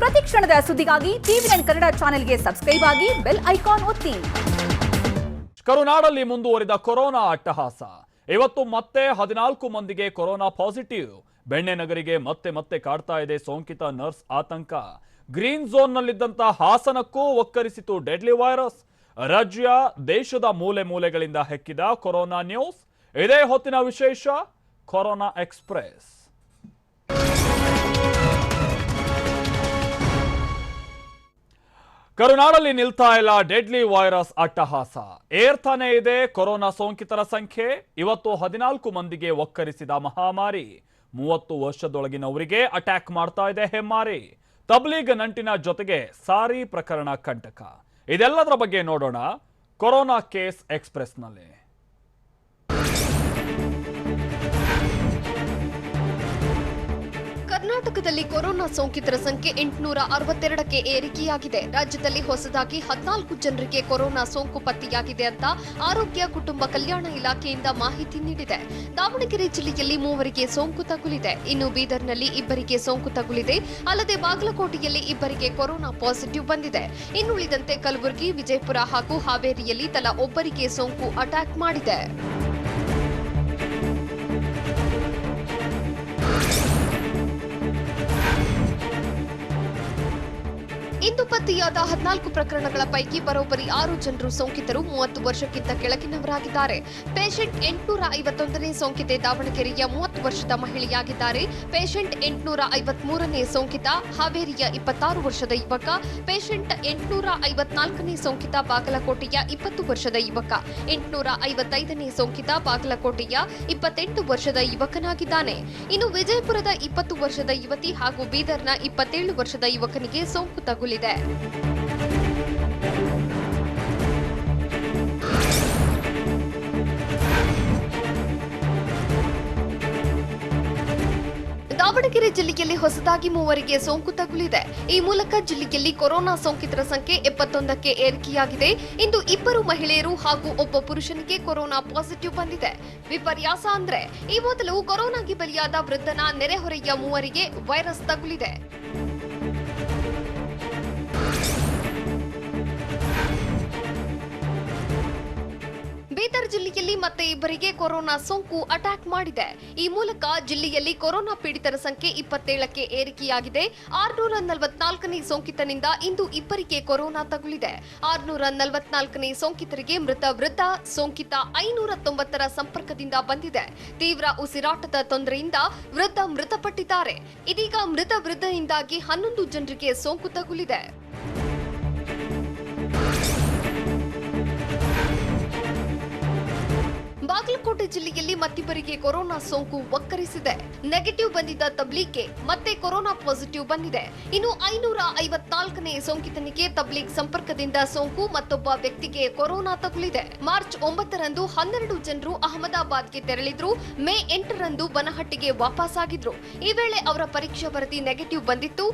ಪ್ರತಿ ಕ್ಷಣದ ಸುದ್ದಿಗಾಗಿ ಟಿವಿ9 ಕನ್ನಡ ಚಾನೆಲ್ಗೆ ಸಬ್ಸ್ಕ್ರೈಬ್ ಆಗಿ ಬೆಲ್ ಐಕಾನ್ ಒತ್ತಿ. ಕರುನಾಡಲ್ಲಿ ಮುಂದುವರಿದ ಕೊರೋನಾ ಅಟ್ಟಹಾಸ. ಇವತ್ತು ಮತ್ತೆ 14 ಮಂದಿಗೆ ಕೊರೋನಾ ಪಾಸಿಟಿವ್. ಬೆಣ್ಣೆನಗರಿಗೆ ಮತ್ತೆ ಕಾಡ್ತಾ ಇದೆ ಸೋಂಕಿತ ನರ್ಸ್ ಆತಂಕ. ಗ್ರೀನ್ ಝೋನ್ನಲ್ಲಿದ್ದಂತ ಹಾಸನಕ್ಕೂ ಒಕ್ಕರಿಸಿತು ಡೆಡ್ಲಿ ವೈರಸ್. ರಾಜ್ಯ ದೇಶದ ಮೂಲೆ ಮೂಲೆಗಳಿಂದ ಹೆಕ್ಕಿದ ಕೊರೋನಾ ನ್ಯೂಸ್. ಇದೇ ಹೊತ್ತಿನ ವಿಶೇಷ ಕೊರೋನಾ ಎಕ್ಸ್ಪ್ರೆಸ್. ಕರುನಾಡಲ್ಲಿ ನಿಲ್ತಾ ಇಲ್ಲ ಡೆಡ್ಲಿ ವೈರಸ್ ಅಟ್ಟಹಾಸ. ಏರ್ತಾನೆ ಇದೆ ಕೊರೋನಾ ಸೋಂಕಿತರ ಸಂಖ್ಯೆ. ಇವತ್ತು 14 ಮಂದಿಗೆ ಒಕ್ಕರಿಸಿದ ಮಹಾಮಾರಿ. 30 ವರ್ಷದೊಳಗಿನವರಿಗೆ ಅಟ್ಯಾಕ್ ಮಾಡ್ತಾ ಇದೆ ಹೆಮ್ಮಾರಿ. ತಬ್ಲೀಗ್ ನಂಟಿನ ಜೊತೆಗೆ ಸಾರಿ ಪ್ರಕರಣ ಕಂಟಕ. ಇದೆಲ್ಲದರ ಬಗ್ಗೆ ನೋಡೋಣ ಕೊರೋನಾ ಕೇಸ್ ಎಕ್ಸ್ಪ್ರೆಸ್ನಲ್ಲಿ. ಕರ್ನಾಟಕದಲ್ಲಿ ಕೊರೋನಾ ಸೋಂಕಿತರ ಸಂಖ್ಯೆ 862ಕ್ಕೆ ಏರಿಕೆಯಾಗಿದೆ. ರಾಜ್ಯದಲ್ಲಿ ಹೊಸದಾಗಿ 14 ಜನರಿಗೆ ಕೊರೋನಾ ಸೋಂಕು ಪತ್ತೆಯಾಗಿದೆ ಅಂತ ಆರೋಗ್ಯ ಕುಟುಂಬ ಕಲ್ಯಾಣ ಇಲಾಖೆಯಿಂದ ಮಾಹಿತಿ ನೀಡಿದೆ. ದಾವಣಗೆರೆ ಜಿಲ್ಲೆಯಲ್ಲಿ 3 ಸೋಂಕು ತಗುಲಿದೆ. ಇನ್ನು ಬೀದರ್ನಲ್ಲಿ 2 ಸೋಂಕು ತಗುಲಿದೆ. ಅಲ್ಲದೆ ಬಾಗಲಕೋಟೆಯಲ್ಲಿ 2 ಕೊರೋನಾ ಪಾಸಿಟಿವ್ ಬಂದಿದೆ. ಇನ್ನುಳಿದಂತೆ ಕಲಬುರಗಿ, ವಿಜಯಪುರ ಹಾಗೂ ಹಾವೇರಿಯಲ್ಲಿ ತಲಾ 1 ಸೋಂಕು ಅಟ್ಯಾಕ್ ಮಾಡಿದೆ. ಇಂದು ಪತ್ತೆಯಾದ 14 ಪ್ರಕರಣಗಳ ಪೈಕಿ ಬರೋಬ್ಬರಿ 6 ಜನರು ಸೋಂಕಿತರು 30 ವರ್ಷಕ್ಕಿಂತ ಕೆಳಗಿನವರಾಗಿದ್ದಾರೆ. ಪೇಷಂಟ್ 851ನೇ ಸೋಂಕಿತೆ ದಾವಣಗೆರೆಯ 30 ವರ್ಷದ ಮಹಿಳೆಯಾಗಿದ್ದಾರೆ. ಪೇಷಂಟ್ 853ನೇ ಸೋಂಕಿತ ಹಾವೇರಿಯ 26 ವರ್ಷದ ಯುವಕ. ಪೇಷಂಟ್ 854ನೇ ಸೋಂಕಿತ ಬಾಗಲಕೋಟೆಯ 20 ವರ್ಷದ ಯುವಕ. 855ನೇ ಸೋಂಕಿತ ಬಾಗಲಕೋಟೆಯ 28 ವರ್ಷದ ಯುವಕನಾಗಿದ್ದಾನೆ. ಇನ್ನು ವಿಜಯಪುರದ 20 ವರ್ಷದ ಯುವತಿ ಹಾಗೂ ಬೀದರ್ನ 27 ವರ್ಷದ ಯುವಕನಿಗೆ ಸೋಂಕು ತಗುಲಿದೆ. ದಾವಣಗೆರೆ ಜಿಲ್ಲೆಯಲ್ಲಿ ಹೊಸದಾಗಿ 3 ಸೋಂಕು ತಗುಲಿದೆ. ಈ ಮೂಲಕ ಜಿಲ್ಲೆಯಲ್ಲಿ ಕೊರೋನಾ ಸೋಂಕಿತರ ಸಂಖ್ಯೆ 71ಕ್ಕೆ ಏರಿಕೆಯಾಗಿದೆ. ಇಂದು 2 ಮಹಿಳೆಯರು ಹಾಗೂ ಒಬ್ಬ ಪುರುಷನಿಗೆ ಕೊರೋನಾ ಪಾಸಿಟಿವ್ ಬಂದಿದೆ. ವಿಪರ್ಯಾಸ ಅಂದ್ರೆ ಈ ಮೊದಲು ಕೊರೋನಾಗೆ ಬಲಿಯಾದ ವೃದ್ಧನ ನೆರೆಹೊರೆಯ 3 ವೈರಸ್ ತಗುಲಿದೆ. ಬೀದರ್ ಜಿಲ್ಲೆಯಲ್ಲಿ ಮತ್ತೆ 2 ಕೊರೋನಾ ಸೋಂಕು ಅಟ್ಯಾಕ್ ಮಾಡಿದೆ. ಈ ಮೂಲಕ ಜಿಲ್ಲೆಯಲ್ಲಿ ಕೊರೋನಾ ಪೀಡಿತರ ಸಂಖ್ಯೆ 27ಕ್ಕೆ ಏರಿಕೆಯಾಗಿದೆ. 644ನೇ ಸೋಂಕಿತನಿಂದ ಇಂದು 2 ಕೊರೋನಾ ತಗುಲಿದೆ. 644ನೇ ಸೋಂಕಿತರಿಗೆ ಮೃತ ವೃದ್ಧ ಸೋಂಕಿತ 590ರ ಸಂಪರ್ಕದಿಂದ ಬಂದಿದೆ. ತೀವ್ರ ಉಸಿರಾಟದ ತೊಂದರೆಯಿಂದ ವೃದ್ಧ ಮೃತಪಟ್ಟಿದ್ದಾರೆ. ಇದೀಗ ಮೃತ ವೃದ್ಧನಿಂದಾಗಿ 11 ಜನರಿಗೆ ಸೋಂಕು ತಗುಲಿದೆ. ಬಾಗಲಕೋಟೆ ಜಿಲ್ಲೆಯಲ್ಲಿ ಮತ್ತಿಬ್ಬರಿಗೆ ಕೊರೋನಾ ಸೋಂಕು ಒಕ್ಕರಿಸಿದೆ. ನೆಗೆಟಿವ್ ಬಂದಿದ್ದ ತಬ್ಲೀಗ್ಗೆ ಮತ್ತೆ ಕೊರೋನಾ ಪಾಸಿಟಿವ್ ಬಂದಿದೆ. ಇನ್ನು 554ನೇ ಸೋಂಕಿತನಿಗೆ ತಬ್ಲೀಗ್ ಸಂಪರ್ಕದಿಂದ ಸೋಂಕು, ಮತ್ತೊಬ್ಬ ವ್ಯಕ್ತಿಗೆ ಕೊರೋನಾ ತಗುಲಿದೆ. ಮಾರ್ಚ್ 9ರಂದು 12 ಜನರು ಅಹಮದಾಬಾದ್ಗೆ ತೆರಳಿದ್ರು. ಮೇ 8ರಂದು ಬನಹಟ್ಟಿಗೆ ವಾಪಸ್ ಆಗಿದ್ರು. ಈ ವೇಳೆ ಅವರ ಪರೀಕ್ಷಾ ವರದಿ ನೆಗೆಟಿವ್ ಬಂದಿತ್ತು.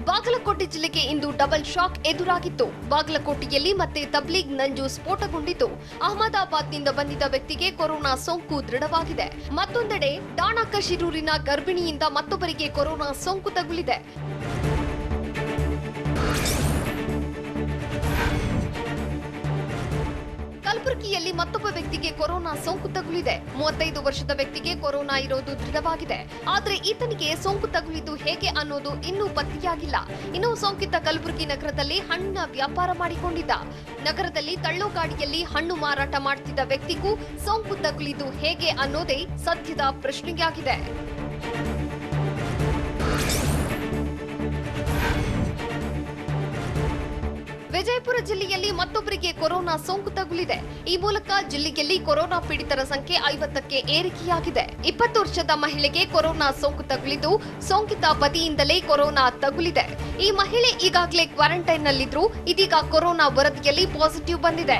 ಬಾಗಲಕೋಟೆ ಜಿಲ್ಲೆಗೆ ಇಂದು ಡಬಲ್ ಶಾಕ್ ಎದುರಾಗಿತ್ತು. ಬಾಗಲಕೋಟೆಯಲ್ಲಿ ಮತ್ತೆ ತಬ್ಲೀಗ್ ನಂಜು ಸ್ಫೋಟಗೊಂಡಿತ್ತು. ಅಹಮದಾಬಾದ್ನಿಂದ ಬಂದಿದ್ದ ವ್ಯಕ್ತಿಗೆ ಕೊರೋನಾ ಸೋಂಕು ದೃಢವಾಗಿದೆ. ಮತ್ತೊಂದೆಡೆ ಡಾಣಕ ಶಿರೂರಿನ ಗರ್ಭಿಣಿಯಿಂದ ಮತ್ತೊಬ್ಬರಿಗೆ ಕೊರೋನಾ ಸೋಂಕು ತಗುಲಿದೆ. ಕಲಬುರಗಿಯಲ್ಲಿ ಮತ್ತೊಬ್ಬ ವ್ಯಕ್ತಿಗೆ ಕೊರೋನಾ ಸೋಂಕು ತಗುಲಿದೆ. 35 ವರ್ಷದ ವ್ಯಕ್ತಿಗೆ ಕೊರೋನಾ ಇರೋದು ದೃಢವಾಗಿದೆ. ಆದರೆ ಈತನಿಗೆ ಸೋಂಕು ತಗುಲಿದ್ದು ಹೇಗೆ ಅನ್ನೋದು ಇನ್ನೂ ಪತ್ತೆಯಾಗಿಲ್ಲ. ಇನ್ನು ಸೋಂಕಿತ ಕಲಬುರಗಿ ನಗರದಲ್ಲಿ ಹಣ್ಣಿನ ವ್ಯಾಪಾರ ಮಾಡಿಕೊಂಡಿದ್ದ. ನಗರದಲ್ಲಿ ತಳ್ಳೋ ಗಾಡಿಯಲ್ಲಿ ಹಣ್ಣು ಮಾರಾಟ ಮಾಡುತ್ತಿದ್ದ ವ್ಯಕ್ತಿಗೂ ಸೋಂಕು ತಗುಲಿದ್ದು ಹೇಗೆ ಅನ್ನೋದೇ ಸದ್ಯದ ಪ್ರಶ್ನೆಯಾಗಿದೆ. ವಿಜಯಪುರ ಜಿಲ್ಲೆಯಲ್ಲಿ ಮತ್ತೊಬ್ಬರಿಗೆ ಕೊರೋನಾ ಸೋಂಕು ತಗುಲಿದೆ. ಈ ಮೂಲಕ ಜಿಲ್ಲೆಯಲ್ಲಿ ಕೊರೋನಾ ಪೀಡಿತರ ಸಂಖ್ಯೆ 50ಕ್ಕೆ ಏರಿಕೆಯಾಗಿದೆ. 20 ವರ್ಷದ ಮಹಿಳೆಗೆ ಕೊರೋನಾ ಸೋಂಕು ತಗುಲಿದ್ದು ಸೋಂಕಿತ ಪತಿಯಿಂದಲೇ ಕೊರೋನಾ ತಗುಲಿದೆ. ಈ ಮಹಿಳೆ ಈಗಾಗಲೇ ಕ್ವಾರಂಟೈನ್ನಲ್ಲಿದ್ರು. ಇದೀಗ ಕೊರೋನಾ ವರದಿಯಲ್ಲಿ ಪಾಸಿಟಿವ್ ಬಂದಿದೆ.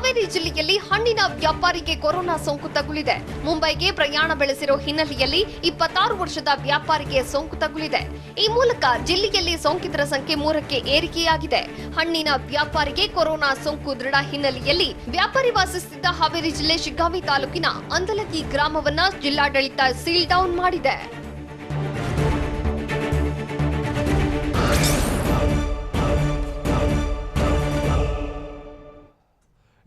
ಹಾವೇರಿ ಜಿಲ್ಲೆಯಲ್ಲಿ ಹಣ್ಣಿನ ವ್ಯಾಪಾರಿಗೆ ಕೊರೋನಾ ಸೋಂಕು ತಗುಲಿದೆ. ಮುಂಬೈಗೆ ಪ್ರಯಾಣ ಬೆಳೆಸಿರೋ ಹಿನ್ನೆಲೆಯಲ್ಲಿ 26 ವರ್ಷದ ವ್ಯಾಪಾರಿಗೆ ಸೋಂಕು ತಗುಲಿದೆ. ಈ ಮೂಲಕ ಜಿಲ್ಲೆಯಲ್ಲಿ ಸೋಂಕಿತರ ಸಂಖ್ಯೆ 3ಕ್ಕೆ ಏರಿಕೆಯಾಗಿದೆ. ಹಣ್ಣಿನ ವ್ಯಾಪಾರಿಗೆ ಕೊರೋನಾ ಸೋಂಕು ದೃಢ ಹಿನ್ನೆಲೆಯಲ್ಲಿ ವ್ಯಾಪಾರಿ ವಾಸಿಸುತ್ತಿದ್ದ ಹಾವೇರಿ ಜಿಲ್ಲೆ ಶಿಗ್ಗಾಂವಿ ತಾಲೂಕಿನ ಅಂದಲಗಿ ಗ್ರಾಮವನ್ನ ಜಿಲ್ಲಾಡಳಿತ ಸೀಲ್ ಡೌನ್ ಮಾಡಿದೆ.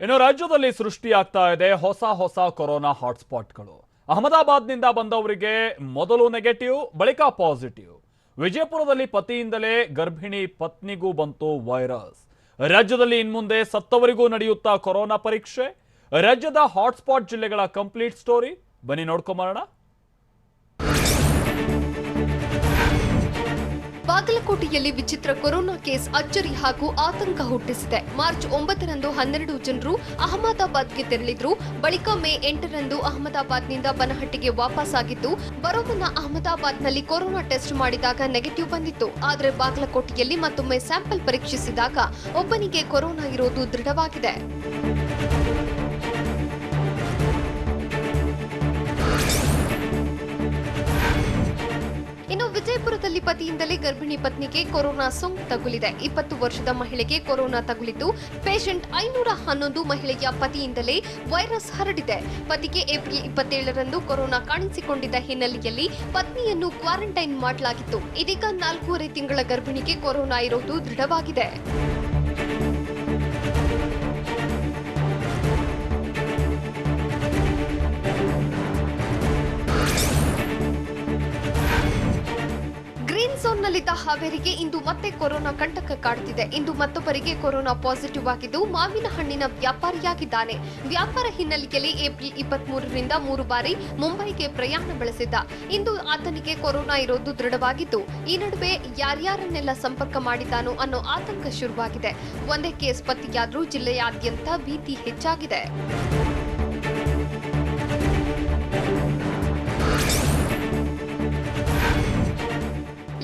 ಇನ್ನು ರಾಜ್ಯದಲ್ಲಿ ಸೃಷ್ಟಿಯಾಗ್ತಾ ಇದೆ ಹೊಸ ಕೊರೋನಾ ಹಾಟ್ಸ್ಪಾಟ್ಗಳು. ಅಹಮದಾಬಾದ್ನಿಂದ ಬಂದವರಿಗೆ ಮೊದಲು ನೆಗೆಟಿವ್, ಬಳಿಕ ಪಾಸಿಟಿವ್. ವಿಜಯಪುರದಲ್ಲಿ ಪತಿಯಿಂದಲೇ ಗರ್ಭಿಣಿ ಪತ್ನಿಗೂ ಬಂತು ವೈರಸ್. ರಾಜ್ಯದಲ್ಲಿ ಇನ್ಮುಂದೆ ಸತ್ತವರಿಗೂ ನಡೆಯುತ್ತಾ ಕೊರೋನಾ ಪರೀಕ್ಷೆ. ರಾಜ್ಯದ ಹಾಟ್ಸ್ಪಾಟ್ ಜಿಲ್ಲೆಗಳ ಕಂಪ್ಲೀಟ್ ಸ್ಟೋರಿ ಬನ್ನಿ ನೋಡ್ಕೊಂಬರೋಣ. ಬಾಗಲಕೋಟೆಯಲ್ಲಿ ವಿಚಿತ್ರ ಕೊರೋನಾ ಕೇಸ್ ಅಚ್ಚರಿ ಹಾಗೂ ಆತಂಕ ಹುಟ್ಟಿಸಿದೆ. ಮಾರ್ಚ್ 9ರಂದು 12 ಜನರು ಅಹಮದಾಬಾದ್ಗೆ ತೆರಳಿದ್ರು. ಬಳಿಕ ಮೇ 8ರಂದು ಅಹಮದಾಬಾದ್ನಿಂದ ಬನಹಟ್ಟಿಗೆ ವಾಪಸ್ ಆಗಿದ್ದು, ಬರೋ ಮುನ್ನ ಅಹಮದಾಬಾದ್ನಲ್ಲಿ ಕೊರೋನಾ ಟೆಸ್ಟ್ ಮಾಡಿದಾಗ ನೆಗೆಟಿವ್ ಬಂದಿತ್ತು. ಆದರೆ ಬಾಗಲಕೋಟೆಯಲ್ಲಿ ಮತ್ತೊಮ್ಮೆ ಸ್ಯಾಂಪಲ್ ಪರೀಕ್ಷಿಸಿದಾಗ ಒಬ್ಬನಿಗೆ ಕೊರೋನಾ ಇರೋದು ದೃಢವಾಗಿದೆ. ಇನ್ನು ವಿಜಯಪುರದಲ್ಲಿ ಪತಿಯಿಂದಲೇ ಗರ್ಭಿಣಿ ಪತ್ನಿಗೆ ಕೊರೋನಾ ಸೋಂಕು ತಗುಲಿದೆ. 20 ವರ್ಷದ ಮಹಿಳೆಗೆ ಕೊರೋನಾ ತಗುಲಿದ್ದು, ಪೇಷಂಟ್ 511 ಮಹಿಳೆಯ ಪತಿಯಿಂದಲೇ ವೈರಸ್ ಹರಡಿದೆ. ಪತಿಗೆ ಏಪ್ರಿಲ್ 27ರಂದು ಕೊರೋನಾ ಕಾಣಿಸಿಕೊಂಡಿದ್ದ ಹಿನ್ನೆಲೆಯಲ್ಲಿ ಪತ್ನಿಯನ್ನು ಕ್ವಾರಂಟೈನ್ ಮಾಡಲಾಗಿತ್ತು. ಇದೀಗ 4.5 ತಿಂಗಳ ಗರ್ಭಿಣಿಗೆ ಕೊರೋನಾ ಇರೋದು ದೃಢವಾಗಿದೆ. ಝೋನ್ನಲ್ಲಿದ್ದ ಹಾವೇರಿಗೆ ಇಂದು ಮತ್ತೆ ಕೊರೋನಾ ಕಂಟಕ ಕಾಡುತ್ತಿದೆ. ಇಂದು ಮತ್ತೊಬ್ಬರಿಗೆ ಕೊರೋನಾ ಪಾಸಿಟಿವ್ ಆಗಿದ್ದು, ಮಾವಿನ ಹಣ್ಣಿನ ವ್ಯಾಪಾರಿಯಾಗಿದ್ದಾನೆ. ವ್ಯಾಪಾರ ಹಿನ್ನೆಲೆಯಲ್ಲಿ ಏಪ್ರಿಲ್ 23ರಿಂದ 3 ಬಾರಿ ಮುಂಬೈಗೆ ಪ್ರಯಾಣ ಬೆಳೆಸಿದ್ದ. ಇಂದು ಆತನಿಗೆ ಕೊರೋನಾ ಇರೋದು ದೃಢವಾಗಿದ್ದು, ಈ ನಡುವೆ ಯಾರ್ಯಾರನ್ನೆಲ್ಲ ಸಂಪರ್ಕ ಮಾಡಿದ್ದಾನೋ ಅನ್ನೋ ಆತಂಕ ಶುರುವಾಗಿದೆ. ಒಂದೇ ಕೇಸ್ ಪತ್ತೆಯಾದ್ರೂ ಜಿಲ್ಲೆಯಾದ್ಯಂತ ಭೀತಿ ಹೆಚ್ಚಾಗಿದೆ.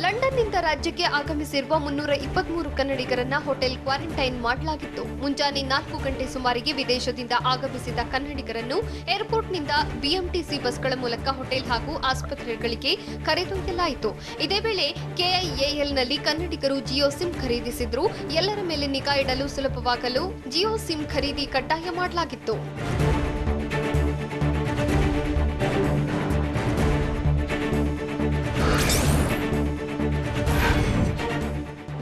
ಲಂಡನ್ನಿಂದ ರಾಜ್ಯಕ್ಕೆ ಆಗಮಿಸಿರುವ 323 ಕನ್ನಡಿಗರನ್ನ ಹೋಟೆಲ್ ಕ್ವಾರಂಟೈನ್ ಮಾಡಲಾಗಿತ್ತು. ಮುಂಜಾನೆ 4 ಗಂಟೆ ಸುಮಾರಿಗೆ ವಿದೇಶದಿಂದ ಆಗಮಿಸಿದ ಕನ್ನಡಿಗರನ್ನು ಏರ್ಪೋರ್ಟ್ನಿಂದ ಬಿಎಂಟಿಸಿ ಬಸ್ಗಳ ಮೂಲಕ ಹೋಟೆಲ್ ಹಾಗೂ ಆಸ್ಪತ್ರೆಗಳಿಗೆ ಕರೆದೊಯ್ಯಲಾಯಿತು. ಇದೇ ವೇಳೆ ಕೆಐಎಎಲ್ನಲ್ಲಿ ಕನ್ನಡಿಗರು ಜಿಯೋ ಸಿಮ್ ಖರೀದಿಸಿದ್ರು. ಎಲ್ಲರ ಮೇಲೆ ನಿಗಾ ಇಡಲು ಸುಲಭವಾಗಲು ಜಿಯೋ ಸಿಮ್ ಖರೀದಿ ಕಡ್ಡಾಯ ಮಾಡಲಾಗಿತ್ತು.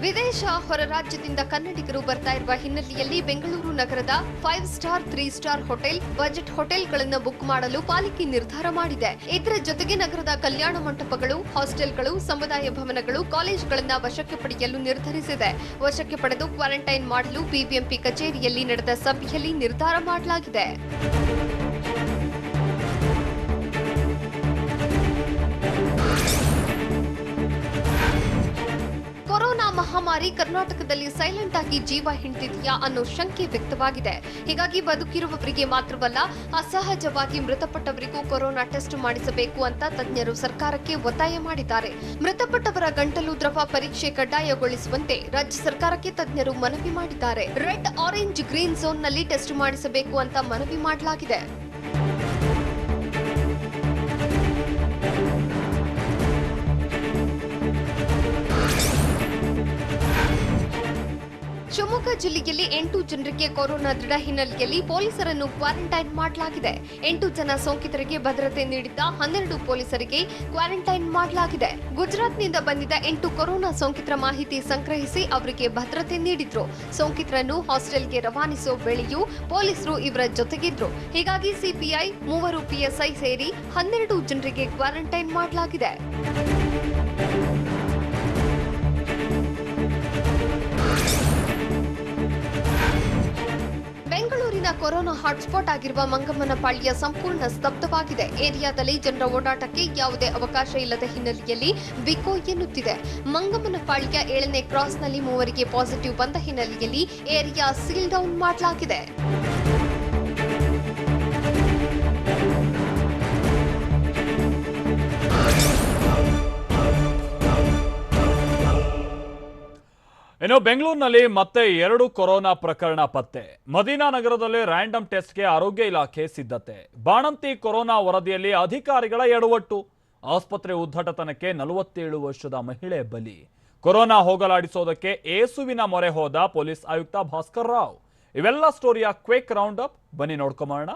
ವಿದೇಶ ಹೊರ ರಾಜ್ಯದಿಂದ ಕನ್ನಡಿಗರು ಬರ್ತಾ ಇರುವ ಹಿನ್ನೆಲೆಯಲ್ಲಿ ಬೆಂಗಳೂರು ನಗರದ 5 ಸ್ಟಾರ್ 3 ಸ್ಟಾರ್ ಹೋಟೆಲ್, ಬಜೆಟ್ ಹೋಟೆಲ್ಗಳನ್ನು ಬುಕ್ ಮಾಡಲು ಪಾಲಿಕೆ ನಿರ್ಧಾರ ಮಾಡಿದೆ. ಇದರ ಜೊತೆಗೆ ನಗರದ ಕಲ್ಯಾಣ ಮಂಟಪಗಳು, ಹಾಸ್ಟೆಲ್ಗಳು, ಸಮುದಾಯ ಭವನಗಳು, ಕಾಲೇಜುಗಳನ್ನು ವಶಕ್ಕೆ ಪಡೆಯಲು ನಿರ್ಧರಿಸಿದೆ. ವಶಕ್ಕೆ ಪಡೆದು ಕ್ವಾರಂಟೈನ್ ಮಾಡಲು ಬಿಬಿಎಂಪಿ ಕಚೇರಿಯಲ್ಲಿ ನಡೆದ ಸಭೆಯಲ್ಲಿ ನಿರ್ಧಾರ ಮಾಡಲಾಗಿದೆ. ಕೊರೋನಾ ಮಹಾಮಾರಿ ಕರ್ನಾಟಕದಲ್ಲಿ ಸೈಲೆಂಟ್ ಆಗಿ ಜೀವ ಹಿಂಡ್ತಿದೆಯಾ ಅನ್ನೋ ಶಂಕೆ ವ್ಯಕ್ತವಾಗಿದೆ. ಹೀಗಾಗಿ ಬದುಕಿರುವವರಿಗೆ ಮಾತ್ರವಲ್ಲ, ಅಸಹಜವಾಗಿ ಮೃತಪಟ್ಟವರಿಗೂ ಕೊರೋನಾ ಟೆಸ್ಟ್ ಮಾಡಿಸಬೇಕು ಅಂತ ತಜ್ಞರು ಸರ್ಕಾರಕ್ಕೆ ಒತ್ತಾಯ ಮಾಡಿದ್ದಾರೆ. ಮೃತಪಟ್ಟವರ ಗಂಟಲು ದ್ರವ ಪರೀಕ್ಷೆ ಕಡ್ಡಾಯಗೊಳಿಸುವಂತೆ ರಾಜ್ಯ ಸರ್ಕಾರಕ್ಕೆ ತಜ್ಞರು ಮನವಿ ಮಾಡಿದ್ದಾರೆ. ರೆಡ್, ಆರೆಂಜ್, ಗ್ರೀನ್ ಝೋನ್ನಲ್ಲಿ ಟೆಸ್ಟ್ ಮಾಡಿಸಬೇಕು ಅಂತ ಮನವಿ ಮಾಡಲಾಗಿದೆ. ಶಿವಮೊಗ್ಗ ಜಿಲ್ಲೆಯಲ್ಲಿ 8 ಜನರಿಗೆ ಕೊರೋನಾ ದೃಢ ಹಿನ್ನೆಲೆಯಲ್ಲಿ ಪೊಲೀಸರನ್ನು ಕ್ವಾರಂಟೈನ್ ಮಾಡಲಾಗಿದೆ. 8 ಜನ ಸೋಂಕಿತರಿಗೆ ಭದ್ರತೆ ನೀಡಿದ್ದ 12 ಪೊಲೀಸರಿಗೆ ಕ್ವಾರಂಟೈನ್ ಮಾಡಲಾಗಿದೆ. ಗುಜರಾತ್ನಿಂದ ಬಂದಿದ್ದ 8 ಕೊರೋನಾ ಸೋಂಕಿತರ ಮಾಹಿತಿ ಸಂಗ್ರಹಿಸಿ ಅವರಿಗೆ ಭದ್ರತೆ ನೀಡಿದ್ರು. ಸೋಂಕಿತರನ್ನು ಹಾಸ್ಟೆಲ್ಗೆ ರವಾನಿಸೋ ವೇಳೆಯೂ ಪೊಲೀಸರು ಇವರ ಜೊತೆಗಿದ್ರು. ಹೀಗಾಗಿ ಸಿಪಿಐ 3 ಪಿಎಸ್ಐ ಸೇರಿ 12 ಜನರಿಗೆ ಕ್ವಾರಂಟೈನ್ ಮಾಡಲಾಗಿದೆ. ಬೆಂಗಳೂರಿನ ಕೊರೋನಾ ಹಾಟ್ಸ್ಪಾಟ್ ಆಗಿರುವ ಮಂಗಮ್ಮನಪಾಳ್ಯ ಸಂಪೂರ್ಣ ಸ್ತಬ್ಧವಾಗಿದೆ. ಏರಿಯಾದಲ್ಲಿ ಜನರ ಓಡಾಟಕ್ಕೆ ಯಾವುದೇ ಅವಕಾಶ ಇಲ್ಲದ ಹಿನ್ನೆಲೆಯಲ್ಲಿ ಬಿಕೋ ಎನ್ನುತ್ತಿದೆ. ಮಂಗಮ್ಮನಪಾಳ್ಯ 7ನೇ ಕ್ರಾಸ್ನಲ್ಲಿ 3 ಪಾಸಿಟಿವ್ ಬಂದ ಹಿನ್ನೆಲೆಯಲ್ಲಿ ಏರಿಯಾ ಸೀಲ್ ಡೌನ್ ಮಾಡಲಾಗಿದೆ. ಇನ್ನು ಬೆಂಗಳೂರಿನಲ್ಲಿ ಮತ್ತೆ 2 ಕೊರೋನಾ ಪ್ರಕರಣ ಪತ್ತೆ. ಮದೀನಾ ನಗರದಲ್ಲಿ ರ್ಯಾಂಡಮ್ ಟೆಸ್ಟ್ಗೆ ಆರೋಗ್ಯ ಇಲಾಖೆ ಸಿದ್ಧತೆ. ಬಾಣಂತಿ ಕೊರೋನಾ ವರದಿಯಲ್ಲಿ ಅಧಿಕಾರಿಗಳ ಎಡವಟ್ಟು. ಆಸ್ಪತ್ರೆ ಉದ್ಘಾಟನಕ್ಕೆ 47 ವರ್ಷದ ಮಹಿಳೆ ಬಲಿ. ಕೊರೋನಾ ಹೋಗಲಾಡಿಸೋದಕ್ಕೆ ಏಸುವಿನ ಮೊರೆ ಹೋದ ಪೊಲೀಸ್ ಆಯುಕ್ತ ಭಾಸ್ಕರ್ ರಾವ್. ಇವೆಲ್ಲ ಸ್ಟೋರಿಯ ಕ್ವಿಕ್ ರೌಂಡ್ ಅಪ್, ಬನ್ನಿ ನೋಡ್ಕೊಂಬೋಣ.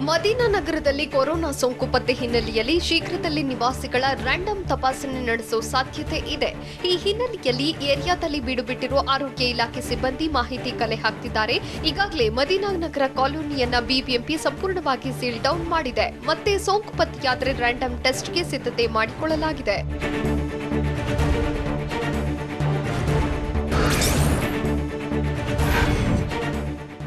ಮದೀನಾ ನಗರದಲ್ಲಿ ಕೊರೋನಾ ಸೋಂಕು ಪತ್ತೆ ಹಿನ್ನೆಲೆಯಲ್ಲಿ ಶೀಘ್ರದಲ್ಲಿ ನಿವಾಸಿಗಳ ರ್ಯಾಂಡಮ್ ತಪಾಸಣೆ ನಡೆಸುವ ಸಾಧ್ಯತೆ ಇದೆ. ಈ ಹಿನ್ನೆಲೆಯಲ್ಲಿ ಏರಿಯಾದಲ್ಲಿ ಬೀಡುಬಿಟ್ಟಿರುವ ಆರೋಗ್ಯ ಇಲಾಖೆ ಸಿಬ್ಬಂದಿ ಮಾಹಿತಿ ಕಲೆ ಹಾಕ್ತಿದ್ದಾರೆ. ಈಗಾಗಲೇ ಮದೀನಾ ನಗರ ಕಾಲೋನಿಯನ್ನ ಬಿಬಿಎಂಪಿ ಸಂಪೂರ್ಣವಾಗಿ ಸೀಲ್ ಡೌನ್ ಮಾಡಿದೆ. ಮತ್ತೆ ಸೋಂಕು ಪತ್ತೆಯಾದರೆ ರ್ಯಾಂಡಮ್ ಟೆಸ್ಟ್ಗೆ ಸಿದ್ಧತೆ ಮಾಡಿಕೊಳ್ಳಲಾಗಿದೆ.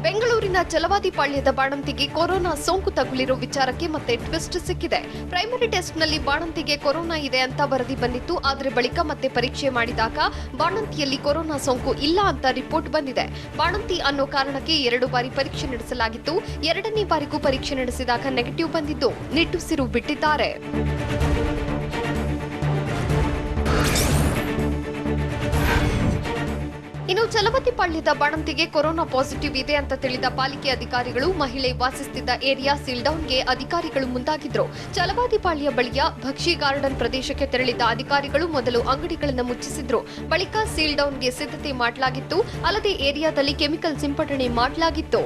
ಬೆಂಗಳೂರಿನ ಛಲವಾದಿ ಪಾಳ್ಯದ ಬಾಣಂತಿಗೆ ಕೊರೋನಾ ಸೋಂಕು ತಗುಲಿರೋ ವಿಚಾರಕ್ಕೆ ಮತ್ತೆ ಟ್ವಿಸ್ಟ್ ಸಿಕ್ಕಿದೆ. ಪ್ರೈಮರಿ ಟೆಸ್ಟ್ನಲ್ಲಿ ಬಾಣಂತಿಗೆ ಕೊರೋನಾ ಇದೆ ಅಂತ ವರದಿ ಬಂದಿತ್ತು. ಆದರೆ ಬಳಿಕ ಮತ್ತೆ ಪರೀಕ್ಷೆ ಮಾಡಿದಾಗ ಬಾಣಂತಿಯಲ್ಲಿ ಕೊರೋನಾ ಸೋಂಕು ಇಲ್ಲ ಅಂತ ರಿಪೋರ್ಟ್ ಬಂದಿದೆ. ಬಾಣಂತಿ ಅನ್ನೋ ಕಾರಣಕ್ಕೆ 2 ಬಾರಿ ಪರೀಕ್ಷೆ ನಡೆಸಲಾಗಿತ್ತು. 2ನೇ ಬಾರಿಗೂ ಪರೀಕ್ಷೆ ನಡೆಸಿದಾಗ ನೆಗೆಟಿವ್ ಬಂದಿದ್ದು ನಿಟ್ಟುಸಿರು ಬಿಟ್ಟಿದ್ದಾರೆ. ಇನ್ನು ಛಲವಾದಿ ಪಾಳ್ಯದ ಬಾಣಂತಿಗೆ ಕೊರೋನಾ ಪಾಸಿಟಿವ್ ಇದೆ ಅಂತ ತಿಳಿದ ಪಾಲಿಕೆ ಅಧಿಕಾರಿಗಳು ಮಹಿಳೆ ವಾಸಿಸುತ್ತಿದ್ದ ಏರಿಯಾ ಸೀಲ್ ಡೌನ್ಗೆ ಅಧಿಕಾರಿಗಳು ಮುಂದಾಗಿದ್ರು. ಛಲವಾದಿ ಪಾಳ್ಯ ಬಳಿಯ ಭಕ್ಷಿ ಗಾರ್ಡನ್ ಪ್ರದೇಶಕ್ಕೆ ತೆರಳಿದ ಅಧಿಕಾರಿಗಳು ಮೊದಲು ಅಂಗಡಿಗಳನ್ನು ಮುಚ್ಚಿಸಿದ್ರು. ಬಳಿಕ ಸೀಲ್ ಡೌನ್ಗೆ ಸಿದ್ಧತೆ ಮಾಡಲಾಗಿತ್ತು. ಅಲ್ಲದೆ ಏರಿಯಾದಲ್ಲಿ ಕೆಮಿಕಲ್ ಸಿಂಪಡಣೆ ಮಾಡಲಾಗಿತ್ತು.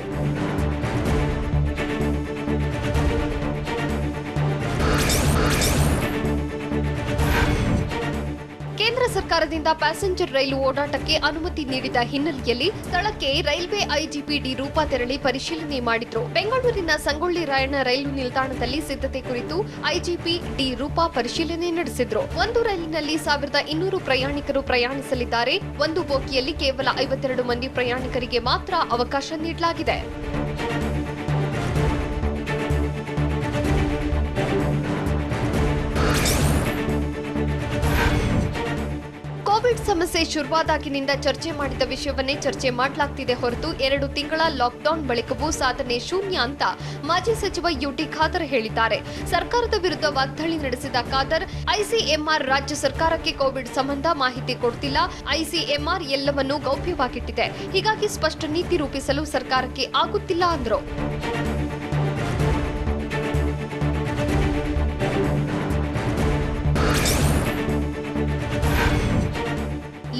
ಕೇಂದ್ರ ಸರ್ಕಾರದಿಂದ ಪ್ಯಾಸೆಂಜರ್ ರೈಲು ಓಡಾಟಕ್ಕೆ ಅನುಮತಿ ನೀಡಿದ ಹಿನ್ನೆಲೆಯಲ್ಲಿ ಸ್ಥಳಕ್ಕೆ ರೈಲ್ವೆ ಐಜಿಪಿ ಡಿ ರೂಪಾ ತೆರಳಿ ಪರಿಶೀಲನೆ ಮಾಡಿದ್ರು. ಬೆಂಗಳೂರಿನ ಸಂಗೊಳ್ಳಿ ರಾಯಣ್ಣ ರೈಲು ನಿಲ್ದಾಣದಲ್ಲಿ ಸಿದ್ಧತೆ ಕುರಿತು ಐಜಿಪಿ ಡಿ ರೂಪಾ ಪರಿಶೀಲನೆ ನಡೆಸಿದ್ರು. ಒಂದು ರೈಲಿನಲ್ಲಿ 1200 ಪ್ರಯಾಣಿಕರು ಪ್ರಯಾಣಿಸಲಿದ್ದಾರೆ. ಒಂದು ಬೋಗಿಯಲ್ಲಿ ಕೇವಲ 52 ಮಂದಿ ಪ್ರಯಾಣಿಕರಿಗೆ ಮಾತ್ರ ಅವಕಾಶ ನೀಡಲಾಗಿದೆ. ಕೋವಿಡ್ ಸಮಸ್ಯೆ ಶುರುವಾದಾಗಿನಿಂದ ಚರ್ಚೆ ಮಾಡಿದ ವಿಷಯವನ್ನೇ ಚರ್ಚೆ ಮಾಡಲಾಗ್ತಿದೆ ಹೊರತು 2 ತಿಂಗಳ ಲಾಕ್ಡೌನ್ ಬಳಿಕವೂ ಸಾಧನೆ ಶೂನ್ಯ ಅಂತ ಮಾಜಿ ಸಚಿವ ಯುಟಿ ಖಾದರ್ ಹೇಳಿದ್ದಾರೆ. ಸರ್ಕಾರದ ವಿರುದ್ಧ ವಾಗ್ದಾಳಿ ನಡೆಸಿದ ಖಾದರ್, ಐಸಿಎಂಆರ್ ರಾಜ್ಯ ಸರ್ಕಾರಕ್ಕೆ ಕೋವಿಡ್ ಸಂಬಂಧ ಮಾಹಿತಿ ಕೊಡ್ತಿಲ್ಲ. ಐಸಿಎಂಆರ್ ಎಲ್ಲವನ್ನೂ ಗೌಪ್ಯವಾಗಿಟ್ಟಿದೆ. ಹೀಗಾಗಿ ಸ್ಪಷ್ಟ ನೀತಿ ರೂಪಿಸಲು ಸರ್ಕಾರಕ್ಕೆ ಆಗುತ್ತಿಲ್ಲ ಅಂದ್ರು.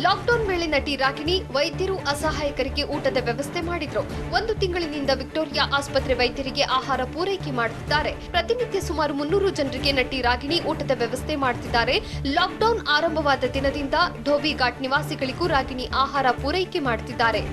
ಲಾಕ್ಡೌನ್ ವೇಳೆ ನಟಿ ರಾಗಿಣಿ ವೈದ್ಯರು ಅಸಹಾಯಕರಿಗೆ ಊಟದ ವ್ಯವಸ್ಥೆ ಮಾಡಿದ್ರು. 1 ತಿಂಗಳಿನಿಂದ ವಿಕ್ಟೋರಿಯಾ ಆಸ್ಪತ್ರೆ ವೈದ್ಯರಿಗೆ ಆಹಾರ ಪೂರೈಕೆ ಮಾಡುತ್ತಿದ್ದಾರೆ. ಪ್ರತಿನಿತ್ಯ ಸುಮಾರು 300 ಜನರಿಗೆ ನಟಿ ರಾಗಿಣಿ ಊಟದ ವ್ಯವಸ್ಥೆ ಮಾಡುತ್ತಿದ್ದಾರೆ. ಲಾಕ್ಡೌನ್ ಆರಂಭವಾದ ದಿನದಿಂದ ಧೋಬಿ ಘಾಟ್ ನಿವಾಸಿಗಳಿಗೂ ರಾಗಿಣಿ ಆಹಾರ ಪೂರೈಕೆ ಮಾಡುತ್ತಿದ್ದಾರೆ.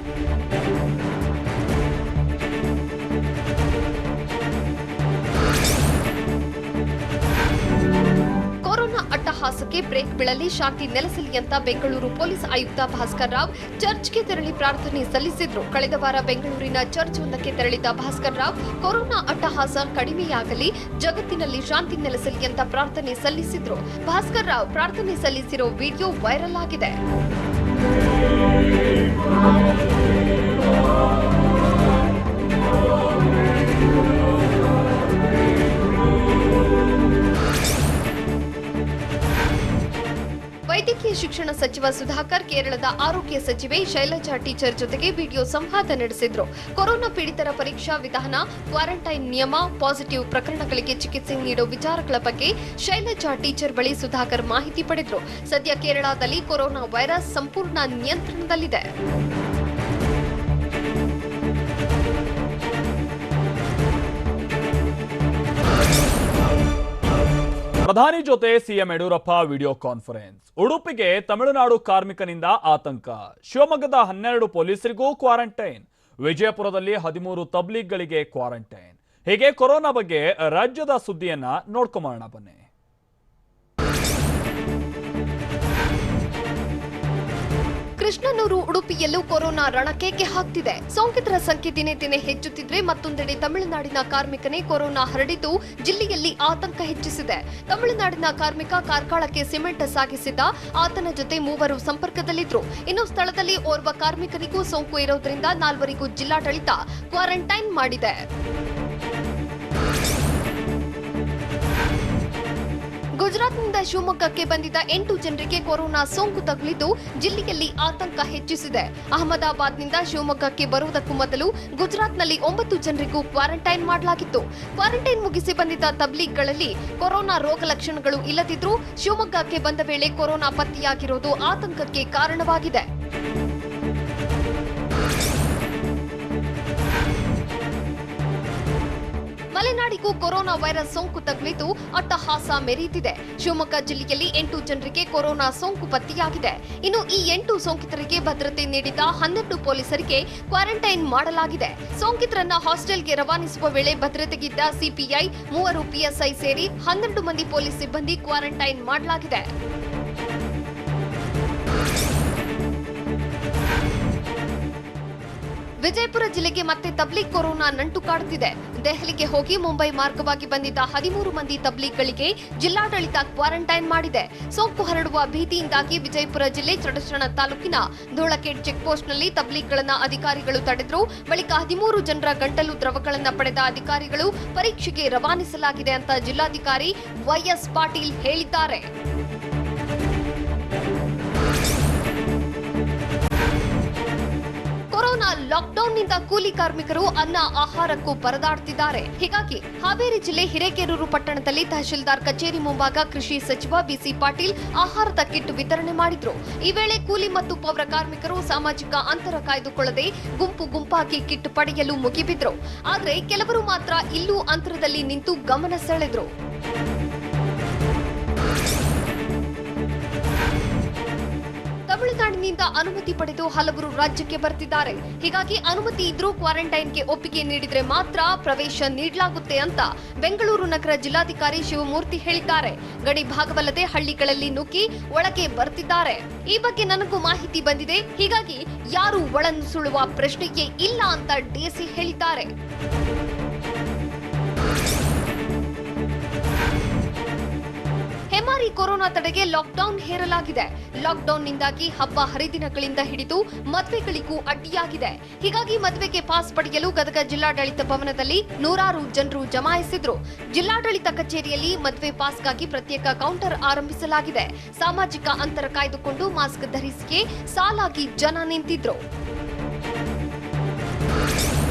ಕೊರೋನಾ ಅಟ್ಟಹಾಸಕ್ಕೆ ಬ್ರೇಕ್ ಬೀಳಲಿ, ಶಾಂತಿ ನೆಲೆಸಲಿ ಅಂತ ಬೆಂಗಳೂರು ಪೊಲೀಸ್ ಆಯುಕ್ತ ಭಾಸ್ಕರ್ ರಾವ್ ಚರ್ಚ್ಗೆ ತೆರಳಿ ಪ್ರಾರ್ಥನೆ ಸಲ್ಲಿಸಿದ್ರು. ಕಳೆದ ವಾರ ಬೆಂಗಳೂರಿನ ಚರ್ಚ್ ಒಂದಕ್ಕೆ ತೆರಳಿದ ಭಾಸ್ಕರ್ ರಾವ್ ಕೊರೋನಾ ಅಟ್ಟಹಾಸ ಕಡಿಮೆಯಾಗಲಿ, ಜಗತ್ತಿನಲ್ಲಿ ಶಾಂತಿ ನೆಲೆಸಲಿ ಅಂತ ಪ್ರಾರ್ಥನೆ ಸಲ್ಲಿಸಿದ್ರು. ಭಾಸ್ಕರ್ ರಾವ್ ಪ್ರಾರ್ಥನೆ ಸಲ್ಲಿಸಿರೋ ವಿಡಿಯೋ ವೈರಲ್ ಆಗಿದೆ. ವೈದ್ಯಕೀಯ ಶಿಕ್ಷಣ ಸಚಿವ ಸುಧಾಕರ್, ಕೇರಳದ ಆರೋಗ್ಯ ಸಚಿವೆ ಶೈಲಜಾ ಟೀಚರ್ ಜೊತೆಗೆ ವಿಡಿಯೋ ಸಂವಾದ ನಡೆಸಿದ್ರು. ಕೊರೋನಾ ಪೀಡಿತರ ಪರೀಕ್ಷಾ ವಿಧಾನ, ಕ್ವಾರಂಟೈನ್ ನಿಯಮ, ಪಾಸಿಟಿವ್ ಪ್ರಕರಣಗಳಿಗೆ ಚಿಕಿತ್ಸೆ ನೀಡೋ ವಿಚಾರಗಳ ಬಗ್ಗೆ ಶೈಲಜಾ ಟೀಚರ್ ಬಳಿ ಸುಧಾಕರ್ ಮಾಹಿತಿ ಪಡೆದ್ರು. ಸದ್ಯ ಕೇರಳದಲ್ಲಿ ಕೊರೋನಾ ವೈರಸ್ ಸಂಪೂರ್ಣ ನಿಯಂತ್ರಣದಲ್ಲಿದೆ. ಪ್ರಧಾನಿ ಜೊತೆ ಸಿಎಂ ಯಡಿಯೂರಪ್ಪ ವಿಡಿಯೋ ಕಾನ್ಫರೆನ್ಸ್. ಉಡುಪಿಗೆ ತಮಿಳುನಾಡು ಕಾರ್ಮಿಕನಿಂದ ಆತಂಕ. ಶಿವಮೊಗ್ಗದ 12 ಪೊಲೀಸರಿಗೂ ಕ್ವಾರಂಟೈನ್. ವಿಜಯಪುರದಲ್ಲಿ 13 ತಬ್ಲೀಗ್ಗಳಿಗೆ ಕ್ವಾರಂಟೈನ್. ಹೀಗೆ ಕೊರೋನಾ ಬಗ್ಗೆ ರಾಜ್ಯದ ಸುದ್ದಿಯನ್ನ ನೋಡ್ಕೊಂಬೋಣ ಬನ್ನಿ. ಕೃಷ್ಣನೂರು, ಉಡುಪಿಯಲ್ಲೂ ಕೊರೋನಾ ರಣಕೇಕೆ ಹಾಕ್ತಿದೆ. ಸೋಂಕಿತರ ಸಂಖ್ಯೆ ದಿನೇ ದಿನೇ ಹೆಚ್ಚುತ್ತಿದ್ರೆ ಮತ್ತೊಂದೆಡೆ ತಮಿಳುನಾಡಿನ ಕಾರ್ಮಿಕನೇ ಕೊರೋನಾ ಹರಡಿದ್ದು ಜಿಲ್ಲೆಯಲ್ಲಿ ಆತಂಕ ಹೆಚ್ಚಿಸಿದೆ. ತಮಿಳುನಾಡಿನ ಕಾರ್ಮಿಕ ಕಾರ್ಕಳಕ್ಕೆ ಸಿಮೆಂಟ್ ಸಾಗಿಸಿದ್ದ. ಆತನ ಜೊತೆ 3 ಸಂಪರ್ಕದಲ್ಲಿದ್ರು. ಇನ್ನು ಸ್ಥಳದಲ್ಲಿ ಓರ್ವ ಕಾರ್ಮಿಕನಿಗೂ ಸೋಂಕು ಇರೋದ್ರಿಂದ 4ವರಿಗೂ ಜಿಲ್ಲಾಡಳಿತ ಕ್ವಾರಂಟೈನ್ ಮಾಡಿದೆ. ಗುಜರಾತ್ನಿಂದ ಶಿವಮೊಗ್ಗಕ್ಕೆ ಬಂದಿದ್ದ 8 ಜನರಿಗೆ ಕೊರೋನಾ ಸೋಂಕು ತಗುಲಿದ್ದು ಜಿಲ್ಲೆಯಲ್ಲಿ ಆತಂಕ ಹೆಚ್ಚಿಸಿದೆ. ಅಹಮದಾಬಾದ್ನಿಂದ ಶಿವಮೊಗ್ಗಕ್ಕೆ ಬರುವುದಕ್ಕೂ ಮೊದಲು ಗುಜರಾತ್ನಲ್ಲಿ 9 ಜನರಿಗೂ ಕ್ವಾರಂಟೈನ್ ಮಾಡಲಾಗಿತ್ತು. ಕ್ವಾರಂಟೈನ್ ಮುಗಿಸಿ ಬಂದಿದ್ದ ತಬ್ಲೀಗ್ಗಳಲ್ಲಿ ಕೊರೋನಾ ರೋಗ ಲಕ್ಷಣಗಳು ಇಲ್ಲದಿದ್ರೂ ಶಿವಮೊಗ್ಗಕ್ಕೆ ಬಂದ ವೇಳೆ ಕೊರೋನಾ ಪತ್ತೆಯಾಗಿರುವುದು ಆತಂಕಕ್ಕೆ ಕಾರಣವಾಗಿದೆ. ಮಲೆನಾಡಿಗೂ ಕೊರೋನಾ ವೈರಸ್ ಸೋಂಕು ತಗುಲಿದ್ದು ಅಟ್ಟಹಾಸ ಮೆರೆಯುತ್ತಿದೆ. ಶಿವಮೊಗ್ಗ ಜಿಲ್ಲೆಯಲ್ಲಿ 8 ಜನರಿಗೆ ಕೊರೋನಾ ಸೋಂಕು ಪತ್ತೆಯಾಗಿದೆ. ಇನ್ನು ಈ 8 ಸೋಂಕಿತರಿಗೆ ಭದ್ರತೆ ನೀಡಿದ 12 ಪೊಲೀಸರಿಗೆ ಕ್ವಾರಂಟೈನ್ ಮಾಡಲಾಗಿದೆ. ಸೋಂಕಿತರನ್ನ ಹಾಸ್ಟೆಲ್ಗೆ ರವಾನಿಸುವ ವೇಳೆ ಭದ್ರತೆಗಿದ್ದ ಸಿಪಿಐ 3 ಪಿಎಸ್ಐ ಸೇರಿ 12 ಮಂದಿ ಪೊಲೀಸ್ ಸಿಬ್ಬಂದಿ ಕ್ವಾರಂಟೈನ್ ಮಾಡಲಾಗಿದೆ. ವಿಜಯಪುರ ಜಿಲ್ಲೆಗೆ ಮತ್ತೆ ತಬ್ಲೀಗ್ ಕೊರೋನಾ ನಂಟು ಕಾಡುತ್ತಿದೆ. ದೆಹಲಿಗೆ ಹೋಗಿ ಮುಂಬೈ ಮಾರ್ಗವಾಗಿ ಬಂದಿದ್ದ 13 ಮಂದಿ ತಬ್ಲೀಗ್ಗಳಿಗೆ ಜಿಲ್ಲಾಡಳಿತ ಕ್ವಾರಂಟೈನ್ ಮಾಡಿದೆ. ಸೋಂಕು ಹರಡುವ ಭೀತಿಯಿಂದಾಗಿ ವಿಜಯಪುರ ಜಿಲ್ಲೆ ಚಡಚಣ ತಾಲೂಕಿನ ಧೋಳಕೇಡ್ ಚೆಕ್ ಪೋಸ್ಟ್ನಲ್ಲಿ ತಬ್ಲೀಗ್ಗಳನ್ನ ಅಧಿಕಾರಿಗಳು ತಡೆದ್ರು. ಬಳಿಕ 13 ಜನರ ಗಂಟಲು ದ್ರವಗಳನ್ನು ಪಡೆದ ಅಧಿಕಾರಿಗಳು ಪರೀಕ್ಷೆಗೆ ರವಾನಿಸಲಾಗಿದೆ ಅಂತ ಜಿಲ್ಲಾಧಿಕಾರಿ ವೈಎಸ್ ಪಾಟೀಲ್ ಹೇಳಿದ್ದಾರೆ. ಕೊರೋನಾ ಲಾಕ್ಡೌನ್ನಿಂದ ಕೂಲಿ ಕಾರ್ಮಿಕರು ಅನ್ನ ಆಹಾರಕ್ಕೂ ಪರದಾಡುತ್ತಿದ್ದಾರೆ. ಹೀಗಾಗಿ ಹಾವೇರಿ ಜಿಲ್ಲೆ ಹಿರೇಕೆರೂರು ಪಟ್ಟಣದಲ್ಲಿ ತಹಶೀಲ್ದಾರ್ ಕಚೇರಿ ಮುಂಭಾಗ ಕೃಷಿ ಸಚಿವ ಬಿಸಿ ಪಾಟೀಲ್ ಆಹಾರದ ಕಿಟ್ ವಿತರಣೆ ಮಾಡಿದ್ರು. ಈ ವೇಳೆ ಕೂಲಿ ಮತ್ತು ಪೌರ ಕಾರ್ಮಿಕರು ಸಾಮಾಜಿಕ ಅಂತರ ಕಾಯ್ದುಕೊಳ್ಳದೆ ಗುಂಪಾಗಿ ಕಿಟ್ ಪಡೆಯಲು ಮುಗಿಬಿದ್ರು. ಆದರೆ ಕೆಲವರು ಮಾತ್ರ ಇಲ್ಲೂ ಅಂತರದಲ್ಲಿ ನಿಂತು ಗಮನ ಸೆಳೆದ್ರು. ತಮಿಳುನಾಡಿನಿಂದ ಅನುಮತಿ ಪಡೆದು ಹಲವರು ರಾಜ್ಯಕ್ಕೆ ಬರ್ತಿದ್ದಾರೆ. ಹೀಗಾಗಿ ಅನುಮತಿ ಇದ್ರೂ ಕ್ವಾರಂಟೈನ್ಗೆ ಒಪ್ಪಿಗೆ ನೀಡಿದ್ರೆ ಮಾತ್ರ ಪ್ರವೇಶ ನೀಡಲಾಗುತ್ತೆ ಅಂತ ಬೆಂಗಳೂರು ನಗರ ಜಿಲ್ಲಾಧಿಕಾರಿ ಶಿವಮೂರ್ತಿ ಹೇಳಿದ್ದಾರೆ. ಗಡಿ ಭಾಗವಲ್ಲದೆ ಹಳ್ಳಿಗಳಲ್ಲಿ ನುಗ್ಗಿ ಒಳಗೆ ಬರ್ತಿದ್ದಾರೆ. ಈ ಬಗ್ಗೆ ನನಗೂ ಮಾಹಿತಿ ಬಂದಿದೆ. ಹೀಗಾಗಿ ಯಾರು ಒಳನುಸುಳುವ ಪ್ರಶ್ನೆಯೇ ಇಲ್ಲ ಅಂತ ಡಿಸಿ ಹೇಳಿದ್ದಾರೆ. ಹೆಮಾರಿ ಕೊರೋನಾ ತಡೆಗೆ ಲಾಕ್ಡೌನ್ ಹೇರಲಾಗಿದೆ. ಲಾಕ್ಡೌನ್ನಿಂದಾಗಿ ಹಬ್ಬ ಹರಿದಿನಗಳಿಂದ ಹಿಡಿದು ಮದುವೆಗಳಿಗೂ ಅಡ್ಡಿಯಾಗಿದೆ. ಹೀಗಾಗಿ ಮದುವೆಗೆ ಪಾಸ್ ಪಡೆಯಲು ಗದಗ ಜಿಲ್ಲಾಡಳಿತ ಭವನದಲ್ಲಿ ನೂರಾರು ಜನರು ಜಮಾಯಿಸಿದ್ರು. ಜಿಲ್ಲಾಡಳಿತ ಕಚೇರಿಯಲ್ಲಿ ಮದುವೆ ಪಾಸ್ಗಾಗಿ ಪ್ರತ್ಯೇಕ ಕೌಂಟರ್ ಆರಂಭಿಸಲಾಗಿದೆ. ಸಾಮಾಜಿಕ ಅಂತರ ಕಾಯ್ದುಕೊಂಡು ಮಾಸ್ಕ್ ಧರಿಸಿಯೇ ಸಾಲಾಗಿ ಜನ ನಿಂತಿದ್ರು.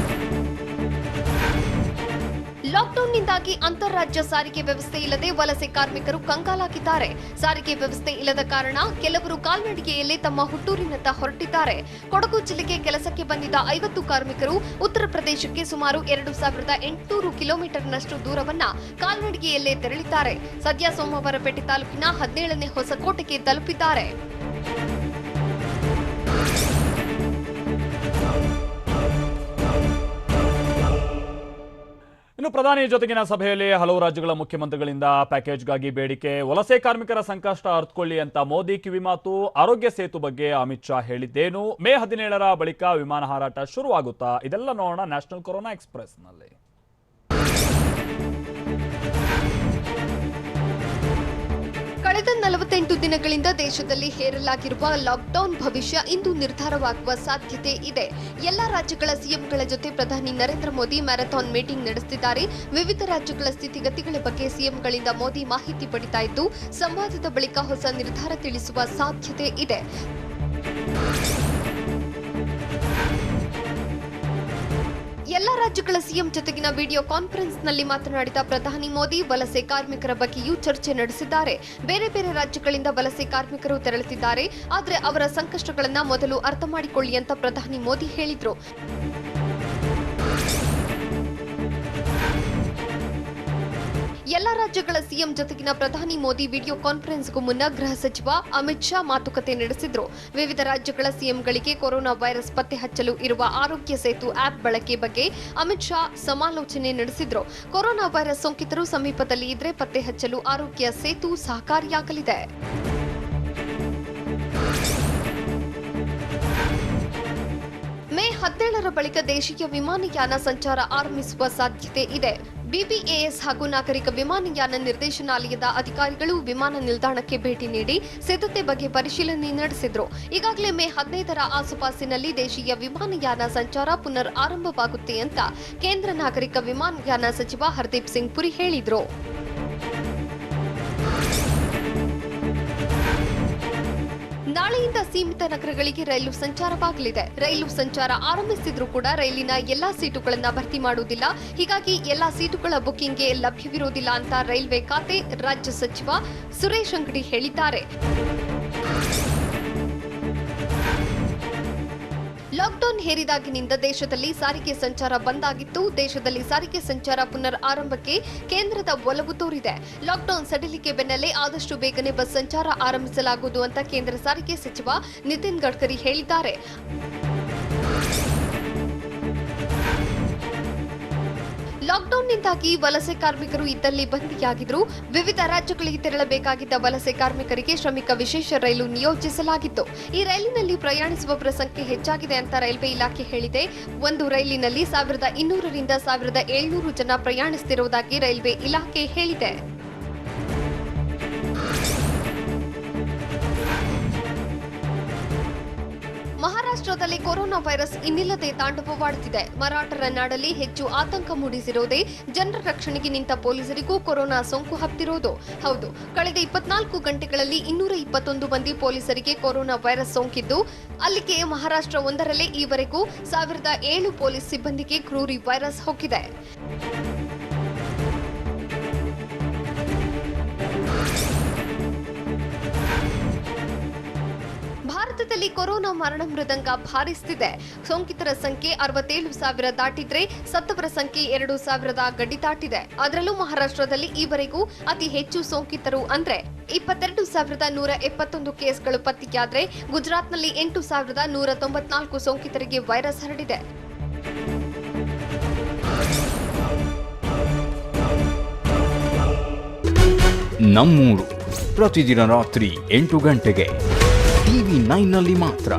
ಲಾಕ್ಡೌನ್ನಿಂದಾಗಿ ಅಂತಾರಾಜ್ಯ ಸಾರಿಗೆ ವ್ಯವಸ್ಥೆ ಇಲ್ಲದೆ ವಲಸೆ ಕಾರ್ಮಿಕರು ಕಂಗಾಲಾಗಿದ್ದಾರೆ. ಸಾರಿಗೆ ವ್ಯವಸ್ಥೆ ಇಲ್ಲದ ಕಾರಣ ಕೆಲವರು ಕಾಲ್ನಡಿಗೆಯಲ್ಲೇ ತಮ್ಮ ಹುಟ್ಟೂರಿನತ್ತ ಹೊರಟಿದ್ದಾರೆ. ಕೊಡಗು ಜಿಲ್ಲೆಗೆ ಕೆಲಸಕ್ಕೆ ಬಂದಿದ್ದ 50 ಕಾರ್ಮಿಕರು ಉತ್ತರ ಪ್ರದೇಶಕ್ಕೆ ಸುಮಾರು 2800 ಕಿಲೋಮೀಟರ್ನಷ್ಟು ದೂರವನ್ನ ಕಾಲ್ನಡಿಗೆಯಲ್ಲೇ ತೆರಳಿದ್ದಾರೆ. ಸದ್ಯ ಸೋಮವಾರಪೇಟೆ ತಾಲೂಕಿನ 17ನೇ ಹೊಸಕೋಟೆಗೆ ತಲುಪಿದ್ದಾರೆ. ಇನ್ನು ಪ್ರಧಾನಿ ಜೊತೆಗಿನ ಸಭೆಯಲ್ಲಿ ಹಲವು ರಾಜ್ಯಗಳ ಮುಖ್ಯಮಂತ್ರಿಗಳಿಂದ ಪ್ಯಾಕೇಜ್ಗಾಗಿ ಬೇಡಿಕೆ. ವಲಸೆ ಕಾರ್ಮಿಕರ ಸಂಕಷ್ಟ ಅರ್ಥಕೊಳ್ಳಿ ಅಂತ ಮೋದಿ ಕಿವಿಮಾತು. ಆರೋಗ್ಯ ಸೇತು ಬಗ್ಗೆ ಅಮಿತ್ ಶಾ ಹೇಳಿದ್ದೇನು? ಮೇ 17ರ ಬಳಿಕ ವಿಮಾನ ಹಾರಾಟ ಶುರುವಾಗುತ್ತಾ? ಇದೆಲ್ಲ ನೋಡೋಣ ನ್ಯಾಷನಲ್ ಕೊರೋನಾ ಎಕ್ಸ್ಪ್ರೆಸ್ ನಲ್ಲಿ. ಕಳೆದ 48 ದಿನಗಳಿಂದ ದೇಶದಲ್ಲಿ ಹೇರಲಾಗಿರುವ ಲಾಕ್ಡೌನ್ ಭವಿಷ್ಯ ಇಂದು ನಿರ್ಧಾರವಾಗುವ ಸಾಧ್ಯತೆ ಇದೆ. ಎಲ್ಲಾ ರಾಜ್ಯಗಳ ಸಿಎಂಗಳ ಜೊತೆ ಪ್ರಧಾನಿ ನರೇಂದ್ರ ಮೋದಿ ಮ್ಯಾರಥಾನ್ ಮೀಟಿಂಗ್ ನಡೆಸುತ್ತಿದ್ದಾರೆ. ವಿವಿಧ ರಾಜ್ಯಗಳ ಸ್ಥಿತಿಗತಿಗಳ ಬಗ್ಗೆ ಸಿಎಂಗಳಿಂದ ಮೋದಿ ಮಾಹಿತಿ ಪಡಿತಾ ಇದ್ದು, ಸಂವಾದದ ಬಳಿಕ ಹೊಸ ನಿರ್ಧಾರ ತಿಳಿಸುವ ಸಾಧ್ಯತೆ ಇದೆ. ಎಲ್ಲಾ ರಾಜ್ಯಗಳ ಸಿಎಂ ಜೊತೆಗಿನ ವಿಡಿಯೋ ಕಾನ್ಫರೆನ್ಸ್ನಲ್ಲಿ ಮಾತನಾಡಿದ ಪ್ರಧಾನಿ ಮೋದಿ ವಲಸೆ ಕಾರ್ಮಿಕರ ಬಗ್ಗೆಯೂ ಚರ್ಚೆ ನಡೆಸಿದ್ದಾರೆ. ಬೇರೆ ಬೇರೆ ರಾಜ್ಯಗಳಿಂದ ವಲಸೆ ಕಾರ್ಮಿಕರು ತೆರಳುತ್ತಿದ್ದಾರೆ. ಆದರೆ ಅವರ ಸಂಕಷ್ಟಗಳನ್ನ ಮೊದಲು ಅರ್ಥ ಮಾಡಿಕೊಳ್ಳಿ ಅಂತ ಪ್ರಧಾನಿ ಮೋದಿ ಹೇಳಿದ್ರು. ಎಲ್ಲಾ ರಾಜ್ಯಗಳ ಸಿಎಂ ಜೊತೆಗಿನ ಪ್ರಧಾನಿ ಮೋದಿ ವಿಡಿಯೋ ಕಾನ್ಫರೆನ್ಸ್ಗೂ ಮುನ್ನ ಗೃಹ ಸಚಿವ ಅಮಿತ್ ಶಾ ಮಾತುಕತೆ ನಡೆಸಿದ್ರು. ವಿವಿಧ ರಾಜ್ಯಗಳ ಸಿಎಂಗಳಿಗೆ ಕೊರೋನಾ ವೈರಸ್ ಪತ್ತೆ ಹಚ್ಚಲು ಇರುವ ಆರೋಗ್ಯ ಸೇತು ಆಪ್ ಬಳಕೆ ಬಗ್ಗೆ ಅಮಿತ್ ಶಾ ಸಮಾಲೋಚನೆ ನಡೆಸಿದ್ರು. ಕೊರೋನಾ ವೈರಸ್ ಸೋಂಕಿತರು ಸಮೀಪದಲ್ಲಿ ಇದ್ರೆ ಪತ್ತೆ ಹಚ್ಚಲು ಆರೋಗ್ಯ ಸೇತು ಸಹಕಾರಿಯಾಗಲಿದೆ. ಮೇ 17ರ ಬಳಿಕ ದೇಶೀಯ ವಿಮಾನಯಾನ ಸಂಚಾರ ಆರಂಭಿಸುವ ಸಾಧ್ಯತೆ ಇದೆ. ಬಿಬಿಎಎಸ್ ಹಾಗೂ ನಾಗರಿಕ ವಿಮಾನಯಾನ ನಿರ್ದೇಶನಾಲಯದ ಅಧಿಕಾರಿಗಳು ವಿಮಾನ ನಿಲ್ದಾಣಕ್ಕೆ ಭೇಟಿ ನೀಡಿ ಸಿದ್ಧತೆ ಬಗ್ಗೆ ಪರಿಶೀಲನೆ ನಡೆಸಿದ್ರು. ಈಗಾಗಲೇ ಮೇ 15ರ ಆಸುಪಾಸಿನಲ್ಲಿ ದೇಶೀಯ ವಿಮಾನಯಾನ ಸಂಚಾರ ಪುನರ್ ಆರಂಭವಾಗುತ್ತೆ ಅಂತ ಕೇಂದ್ರ ನಾಗರಿಕ ವಿಮಾನಯಾನ ಸಚಿವ ಹರ್ದೀಪ್ ಸಿಂಗ್ ಪುರಿ ಹೇಳಿದ್ರು. ನಾಳೆಯಿಂದ ಸೀಮಿತ ನಗರಗಳಿಗೆ ರೈಲು ಸಂಚಾರವಾಗಲಿದೆ. ರೈಲು ಸಂಚಾರ ಆರಂಭಿಸಿದ್ರೂ ಕೂಡ ರೈಲಿನ ಎಲ್ಲಾ ಸೀಟುಗಳನ್ನ ಭರ್ತಿ ಮಾಡುವುದಿಲ್ಲ. ಹೀಗಾಗಿ ಎಲ್ಲಾ ಸೀಟುಗಳ ಬುಕಿಂಗ್ಗೆ ಲಭ್ಯವಿರುವುದಿಲ್ಲ ಅಂತ ರೈಲ್ವೆ ಖಾತೆ ರಾಜ್ಯ ಸಚಿವ ಸುರೇಶ್ ಅಂಗಡಿ ಹೇಳಿದ್ದಾರೆ. ಲಾಕ್ಡೌನ್ ಹೇರಿದಾಗಿನಿಂದ ದೇಶದಲ್ಲಿ ಸಾರಿಗೆ ಸಂಚಾರ ಬಂದ್ ಆಗಿತ್ತು. ದೇಶದಲ್ಲಿ ಸಾರಿಗೆ ಸಂಚಾರ ಪುನರ್ ಆರಂಭಕ್ಕೆ ಕೇಂದ್ರದ ಒಲವು ತೋರಿದೆ. ಲಾಕ್ಡೌನ್ ಸಡಿಲಿಕೆ ಬೆನ್ನಲ್ಲೇ ಆದಷ್ಟು ಬೇಗನೆ ಬಸ್ ಸಂಚಾರ ಆರಂಭಿಸಲಾಗುವುದು ಅಂತ ಕೇಂದ್ರ ಸಾರಿಗೆ ಸಚಿವ ನಿತಿನ್ ಗಡ್ಕರಿ ಹೇಳಿದ್ದಾರೆ. ಲಾಕ್ಡೌನ್ನಿಂದಾಗಿ ವಲಸೆ ಕಾರ್ಮಿಕರು ಇದ್ದಲ್ಲಿ ಬಂದಿಯಾಗಿದ್ರು. ವಿವಿಧ ರಾಜ್ಯಗಳಿಗೆ ತೆರಳಬೇಕಾಗಿದ್ದ ವಲಸೆ ಕಾರ್ಮಿಕರಿಗೆ ಶ್ರಮಿಕ ವಿಶೇಷ ರೈಲು ನಿಯೋಜಿಸಲಾಗಿತ್ತು. ಈ ರೈಲಿನಲ್ಲಿ ಪ್ರಯಾಣಿಸುವವರ ಸಂಖ್ಯೆ ಹೆಚ್ಚಾಗಿದೆ ಅಂತ ರೈಲ್ವೆ ಇಲಾಖೆ ಹೇಳಿದೆ. ಒಂದು ರೈಲಿನಲ್ಲಿ 1200 ರಿಂದ 1700 ಜನ ಪ್ರಯಾಣಿಸುತ್ತಿರುವುದಾಗಿ ರೈಲ್ವೆ ಇಲಾಖೆ ಹೇಳಿದೆ. ಮಹಾರಾಷ್ಟ್ರದಲ್ಲಿ ಕೊರೋನಾ ವೈರಸ್ ಇನ್ನಿಲ್ಲದೆ ತಾಂಡವವಾಡುತ್ತಿದೆ. ಮರಾಠರ ನಾಡಲ್ಲಿ ಹೆಚ್ಚು ಆತಂಕ ಮೂಡಿಸಿರುವುದೇ ಜನರ ರಕ್ಷಣೆಗೆ ನಿಂತ ಪೊಲೀಸರಿಗೂ ಕೊರೋನಾ ಸೋಂಕು ಹಬ್ಬಿರುವುದು. ಹೌದು, ಕಳೆದ 24 ಗಂಟೆಗಳಲ್ಲಿ 221 ಮಂದಿ ಪೊಲೀಸರಿಗೆ ಕೊರೋನಾ ವೈರಸ್ ಸೋಂಕಿದ್ದು, ಅಲ್ಲಿಗೆ ಮಹಾರಾಷ್ಟ್ರ ಒಂದರಲ್ಲೇ ಈವರೆಗೂ 1007 ಪೊಲೀಸ್ ಸಿಬ್ಬಂದಿಗೆ ಕ್ರೂರಿ ವೈರಸ್ ಹೊಕ್ಕಿದೆ. ಭಾರತದಲ್ಲಿ ಕೊರೋನಾ ಮರಣ ಮೃದಂಗ ಭಾರಿಸುತ್ತಿದೆ. ಸೋಂಕಿತರ ಸಂಖ್ಯೆ 67,000 ದಾಟಿದ್ರೆ ಸತ್ತವರ ಸಂಖ್ಯೆ 2,000 ಗಡಿ ದಾಟಿದೆ. ಅದರಲ್ಲೂ ಮಹಾರಾಷ್ಟ್ರದಲ್ಲಿ ಈವರೆಗೂ ಅತಿ ಹೆಚ್ಚು ಸೋಂಕಿತರು ಅಂದ್ರೆ 22,171 ಕೇಸ್ಗಳು ಪತ್ತೆಯಾದ್ರೆ ಗುಜರಾತ್ನಲ್ಲಿ 8,194 ಸೋಂಕಿತರಿಗೆ ವೈರಸ್ ಹರಡಿದೆ. ನಮ್ಮೂರು ಪ್ರತಿದಿನ ರಾತ್ರಿ 8 ಗಂಟೆಗೆ TV9 ನಲ್ಲಿ ಮಾತ್ರ.